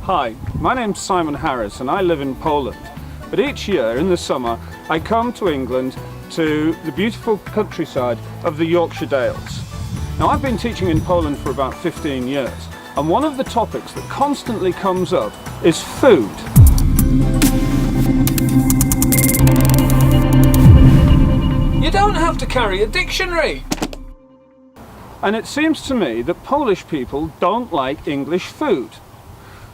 Hi, my name's Simon Harris and I live in Poland. But each year in the summer I come to England to the beautiful countryside of the Yorkshire Dales. Now I've been teaching in Poland for about 15 years and one of the topics that constantly comes up is food. You don't have to carry a dictionary! And it seems to me that Polish people don't like English food.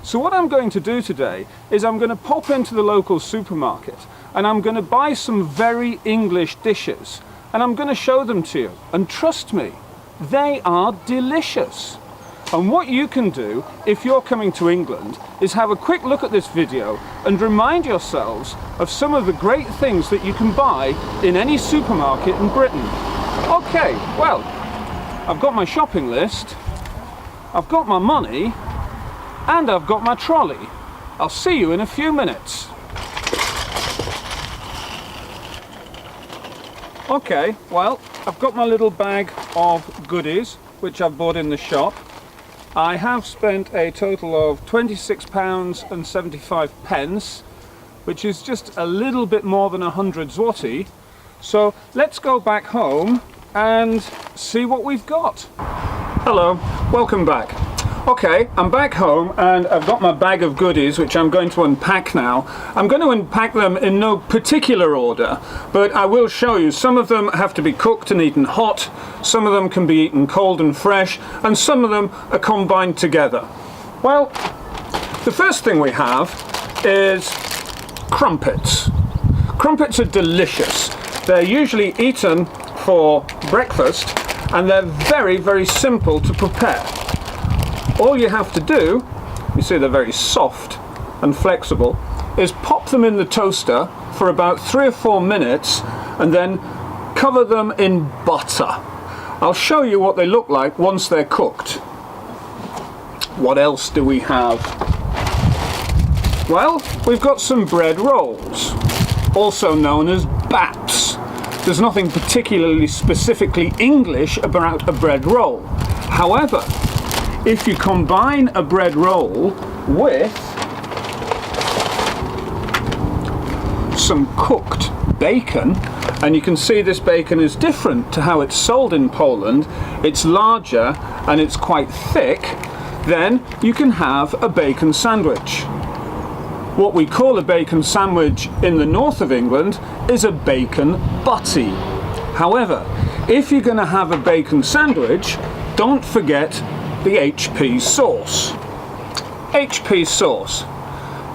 So what I'm going to do today is I'm going to pop into the local supermarket and I'm going to buy some very English dishes and I'm going to show them to you. And trust me, they are delicious. And what you can do if you're coming to England is have a quick look at this video and remind yourselves of some of the great things that you can buy in any supermarket in Britain. Okay, well, I've got my shopping list, I've got my money, and I've got my trolley. I'll see you in a few minutes. Okay, well, I've got my little bag of goodies, which I've bought in the shop. I have spent a total of £26.75, which is just a little bit more than 100 zloty. So let's go back home and see what we've got. Hello, welcome back. Okay, I'm back home and I've got my bag of goodies which I'm going to unpack now. I'm going to unpack them in no particular order, but I will show you some of them have to be cooked and eaten hot, some of them can be eaten cold and fresh, and some of them are combined together. Well, the first thing we have is crumpets. Crumpets are delicious. They're usually eaten for breakfast and they're very, very simple to prepare. All you have to do, you see they're very soft and flexible, is pop them in the toaster for about 3 or 4 minutes and then cover them in butter. I'll show you what they look like once they're cooked. What else do we have? Well, we've got some bread rolls, also known as baps. There's nothing particularly specifically English about a bread roll. However, if you combine a bread roll with some cooked bacon, and you can see this bacon is different to how it's sold in Poland, it's larger and it's quite thick, then you can have a bacon sandwich. What we call a bacon sandwich in the north of England is a bacon butty. However, if you're going to have a bacon sandwich, don't forget the HP sauce. HP sauce.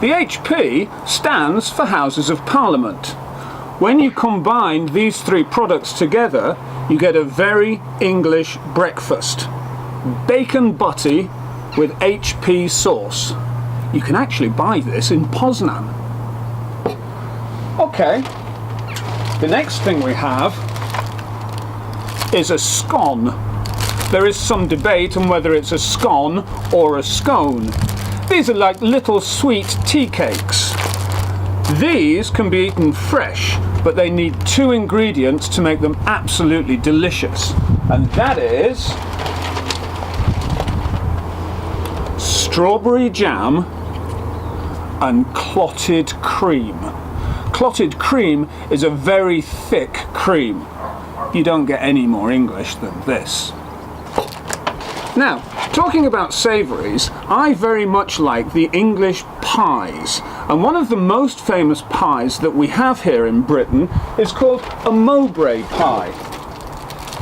The HP stands for Houses of Parliament. When you combine these three products together, you get a very English breakfast. Bacon butty with HP sauce. You can actually buy this in Poznan. Okay, the next thing we have is a scone. There is some debate on whether it's a scone or a scone. These are like little sweet tea cakes. These can be eaten fresh, but they need 2 ingredients to make them absolutely delicious. And that is strawberry jam and clotted cream. Clotted cream is a very thick cream. You don't get any more English than this. Now, talking about savouries, I very much like the English pies. And one of the most famous pies that we have here in Britain is called a Mowbray pie.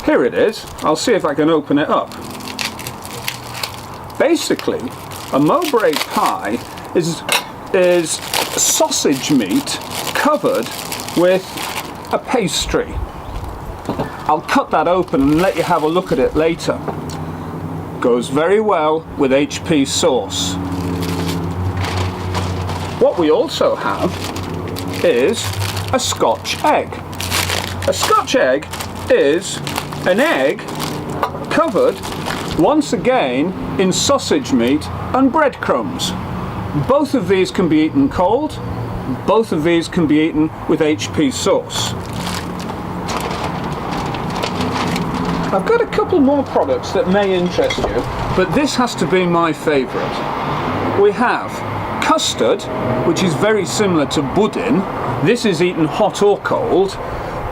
Here it is. I'll see if I can open it up. Basically, a Mowbray pie is sausage meat covered with a pastry. I'll cut that open and let you have a look at it later. Goes very well with HP sauce. What we also have is a Scotch egg. A Scotch egg is an egg covered once again in sausage meat and breadcrumbs. Both of these can be eaten cold, both of these can be eaten with HP sauce. I've got a couple more products that may interest you, but this has to be my favourite. we have custard, which is very similar to pudding. This is eaten hot or cold,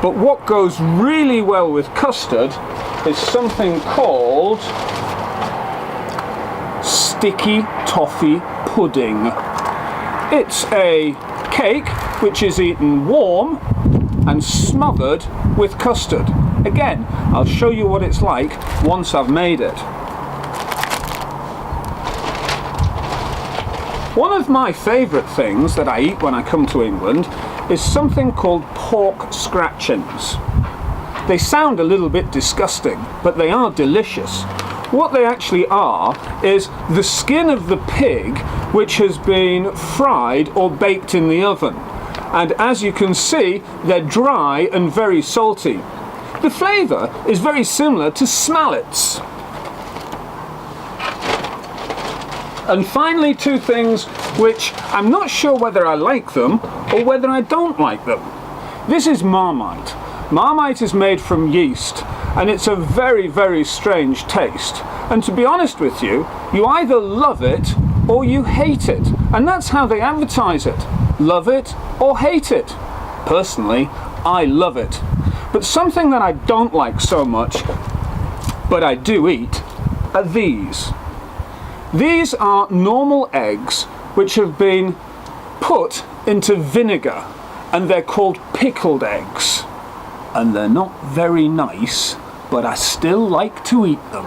but what goes really well with custard is something called sticky toffee pudding. It's a cake which is eaten warm and smothered with custard. Again, I'll show you what it's like once I've made it. One of my favourite things that I eat when I come to England is something called pork scratchings. They sound a little bit disgusting, but they are delicious. What they actually are is the skin of the pig which has been fried or baked in the oven. And as you can see, they're dry and very salty. The flavour is very similar to smallets. And finally, two things which I'm not sure whether I like them or whether I don't like them. This is Marmite. Marmite is made from yeast, and it's a very, very strange taste. And to be honest with you, you either love it or you hate it. And that's how they advertise it. Love it or hate it. Personally, I love it. But something that I don't like so much, but I do eat, are these. These are normal eggs which have been put into vinegar, and they're called pickled eggs. And they're not very nice, but I still like to eat them.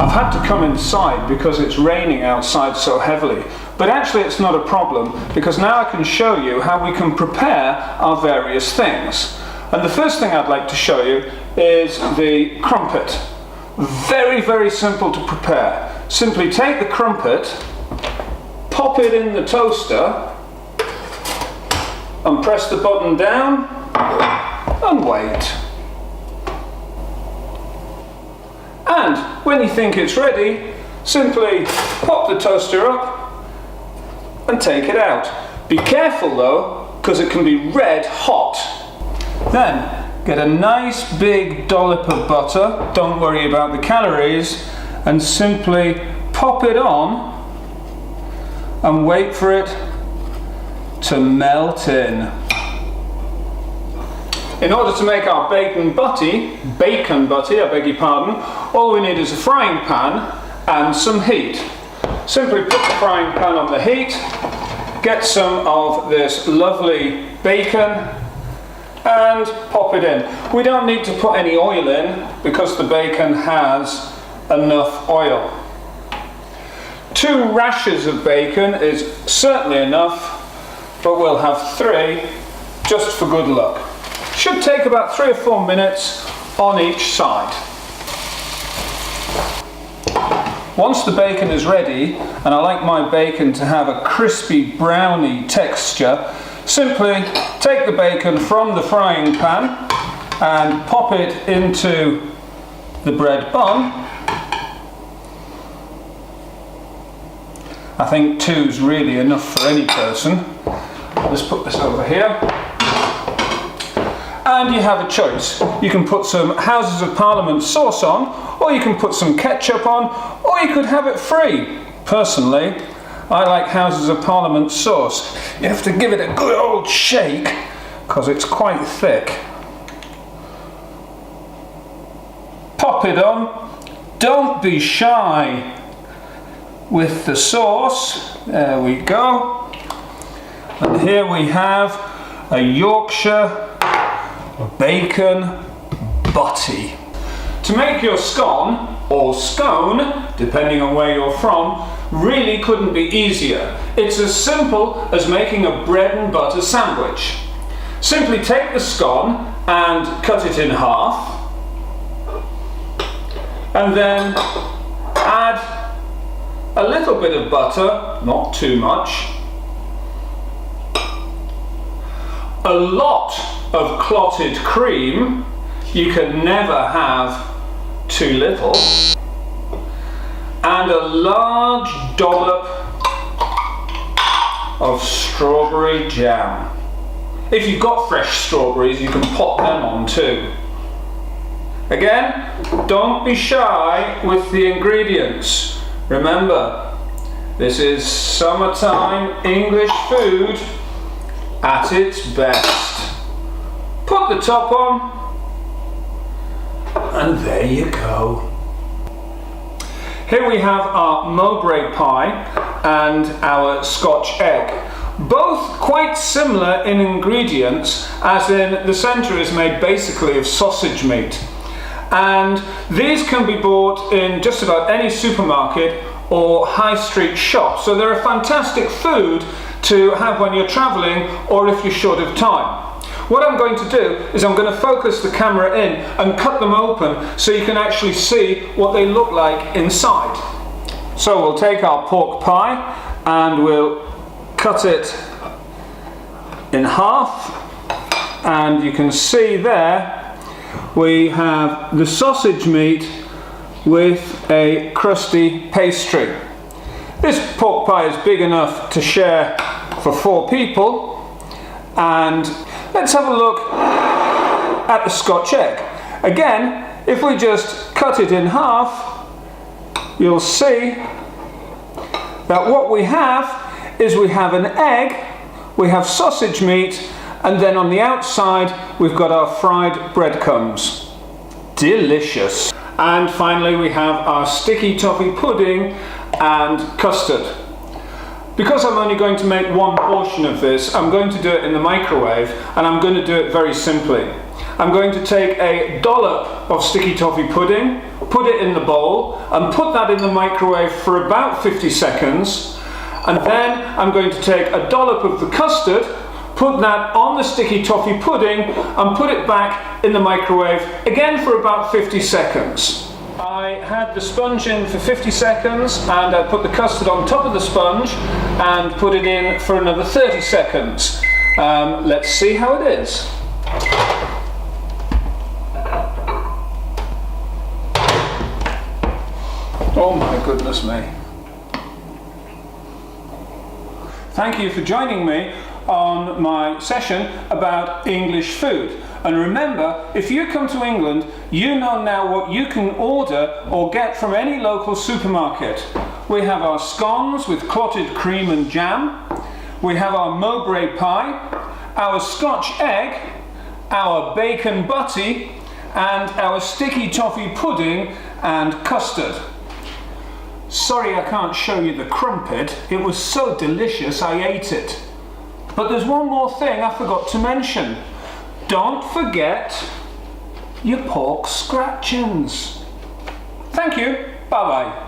I've had to come inside because it's raining outside so heavily, but actually it's not a problem because now I can show you how we can prepare our various things. And the first thing I'd like to show you is the crumpet. Very, very simple to prepare. Simply take the crumpet, pop it in the toaster, and press the button down, and wait. And when you think it's ready, simply pop the toaster up and take it out. Be careful though, because it can be red hot. Then get a nice big dollop of butter, don't worry about the calories, and simply pop it on and wait for it to melt in. In order to make our bacon butty, I beg your pardon, all we need is a frying pan and some heat. Simply put the frying pan on the heat, get some of this lovely bacon and pop it in. We don't need to put any oil in because the bacon has enough oil. 2 rashers of bacon is certainly enough, but we'll have 3 just for good luck. Should take about 3 or 4 minutes on each side. Once the bacon is ready, and I like my bacon to have a crispy browny texture, simply take the bacon from the frying pan and pop it into the bread bun. I think 2's really enough for any person. Let's put this over here. And you have a choice. You can put some Houses of Parliament sauce on, or you can put some ketchup on, or you could have it free. Personally, I like Houses of Parliament sauce. You have to give it a good old shake, because it's quite thick. Pop it on. Don't be shy with the sauce. There we go. And here we have a Yorkshire bacon butty. To make your scone, or scone, depending on where you're from, really couldn't be easier. It's as simple as making a bread and butter sandwich. Simply take the scone and cut it in half, and then add a little bit of butter, not too much, a lot of clotted cream, you can never have too little, and a large dollop of strawberry jam. If you've got fresh strawberries, you can pop them on too. Again, don't be shy with the ingredients. Remember, this is summertime English food at its best. Put the top on, and there you go. Here we have our Mowbray pie and our Scotch egg. Both quite similar in ingredients, as in the centre is made basically of sausage meat. And these can be bought in just about any supermarket or high street shop. So they're a fantastic food to have when you're travelling or if you're short of time. What I'm going to do is I'm going to focus the camera in and cut them open so you can actually see what they look like inside. So we'll take our pork pie and we'll cut it in half, and you can see there we have the sausage meat with a crusty pastry. This pork pie is big enough to share for 4 people, and let's have a look at the Scotch egg. Again, if we just cut it in half, you'll see that what we have is we have an egg, we have sausage meat, and then on the outside we've got our fried breadcrumbs. Delicious. And finally we have our sticky toffee pudding and custard. Because I'm only going to make one portion of this, I'm going to do it in the microwave, and I'm going to do it very simply. I'm going to take a dollop of sticky toffee pudding, put it in the bowl, and put that in the microwave for about 50 seconds. And then I'm going to take a dollop of the custard, put that on the sticky toffee pudding, and put it back in the microwave again for about 50 seconds. I had the sponge in for 50 seconds, and I put the custard on top of the sponge and put it in for another 30 seconds. Let's see how it is. Oh my goodness me. Thank you for joining me on my session about English food. And remember, if you come to England, you know now what you can order or get from any local supermarket. We have our scones with clotted cream and jam. We have our Mowbray pie, our Scotch egg, our bacon butty, and our sticky toffee pudding and custard. Sorry I can't show you the crumpet. It was so delicious I ate it. But there's one more thing I forgot to mention. Don't forget your pork scratchings. Thank you. Bye-bye.